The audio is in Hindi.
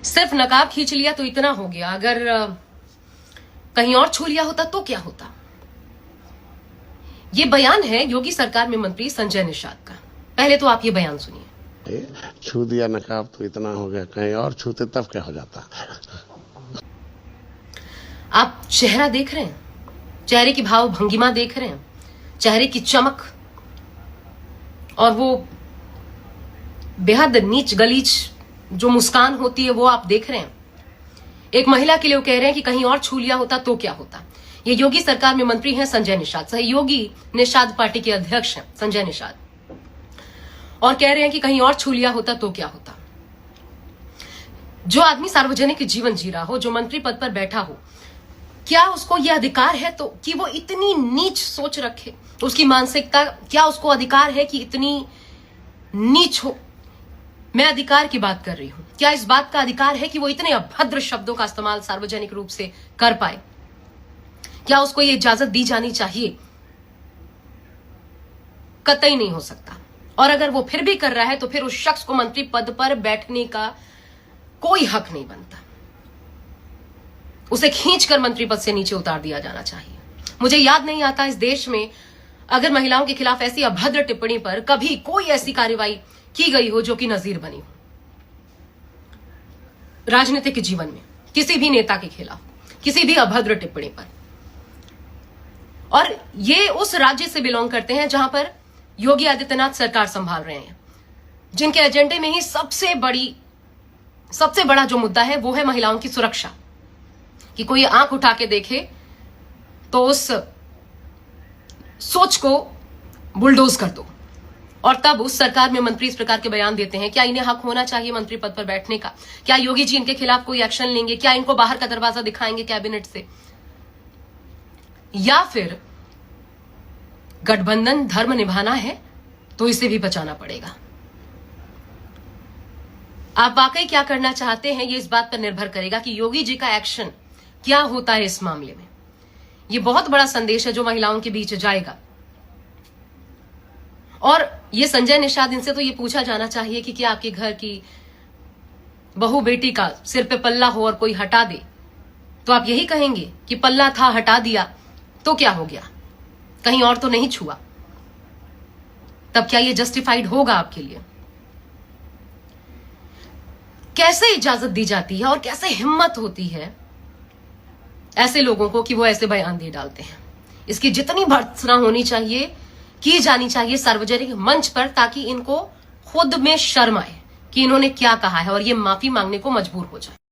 सिर्फ नकाब खींच लिया तो इतना हो गया, अगर कहीं और छू लिया होता तो क्या होता। ये बयान है योगी सरकार में मंत्री संजय निषाद का। पहले तो आप ये बयान सुनिए। छू दिया नकाब तो इतना हो गया, कहीं और छूते तब क्या हो जाता। आप चेहरा देख रहे हैं, चेहरे की भाव भंगिमा देख रहे हैं, चेहरे की चमक और वो बेहद नीच गलीच जो मुस्कान होती है वो आप देख रहे हैं। एक महिला के लिए वो कह रहे हैं कि कहीं और छू लिया होता तो क्या होता। ये योगी सरकार में मंत्री हैं संजय निषाद, सहयोगी निषाद पार्टी के अध्यक्ष हैं संजय निषाद, और कह रहे हैं कि कहीं और छू लिया होता तो क्या होता। जो आदमी सार्वजनिक जीवन जी रहा हो, जो मंत्री पद पर बैठा हो, क्या उसको यह अधिकार है तो कि वो इतनी नीच सोच रखे? उसकी मानसिकता, क्या उसको अधिकार है कि इतनी नीच हो? मैं अधिकार की बात कर रही हूं। क्या इस बात का अधिकार है कि वो इतने अभद्र शब्दों का इस्तेमाल सार्वजनिक रूप से कर पाए? क्या उसको ये इजाजत दी जानी चाहिए? कतई नहीं हो सकता। और अगर वो फिर भी कर रहा है तो फिर उस शख्स को मंत्री पद पर बैठने का कोई हक नहीं बनता। उसे खींचकर मंत्री पद से नीचे उतार दिया जाना चाहिए। मुझे याद नहीं आता इस देश में अगर महिलाओं के खिलाफ ऐसी अभद्र टिप्पणी पर कभी कोई ऐसी कार्रवाई की गई हो जो कि नजीर बनी हो। राजनीतिक जीवन में किसी भी नेता के खिलाफ किसी भी अभद्र टिप्पणी पर। और ये उस राज्य से बिलोंग करते हैं जहां पर योगी आदित्यनाथ सरकार संभाल रहे हैं, जिनके एजेंडे में ही सबसे बड़ा जो मुद्दा है वो है महिलाओं की सुरक्षा। कि कोई आंख उठा के देखे तो उस सोच को बुलडोज कर दो। और तब उस सरकार में मंत्री इस प्रकार के बयान देते हैं। क्या इन्हें हक होना चाहिए मंत्री पद पर बैठने का? क्या योगी जी इनके खिलाफ कोई एक्शन लेंगे? क्या इनको बाहर का दरवाजा दिखाएंगे कैबिनेट से? या फिर गठबंधन धर्म निभाना है तो इसे भी बचाना पड़ेगा। आप वाकई क्या करना चाहते हैं ये इस बात पर निर्भर करेगा कि योगी जी का एक्शन क्या होता है इस मामले में। यह बहुत बड़ा संदेश है जो महिलाओं के बीच जाएगा। और ये संजय निषाद, इनसे तो ये पूछा जाना चाहिए कि क्या आपके घर की बहू बेटी का सिर पे पल्ला हो और कोई हटा दे तो आप यही कहेंगे कि पल्ला था हटा दिया तो क्या हो गया, कहीं और तो नहीं छुआ? तब क्या ये जस्टिफाइड होगा आपके लिए? कैसे इजाजत दी जाती है और कैसे हिम्मत होती है ऐसे लोगों को कि वो ऐसे बयान दे डालते हैं? इसकी जितनी भर्त्सना होनी चाहिए की जानी चाहिए सार्वजनिक मंच पर, ताकि इनको खुद में शर्म आए कि इन्होंने क्या कहा है और ये माफी मांगने को मजबूर हो जाए।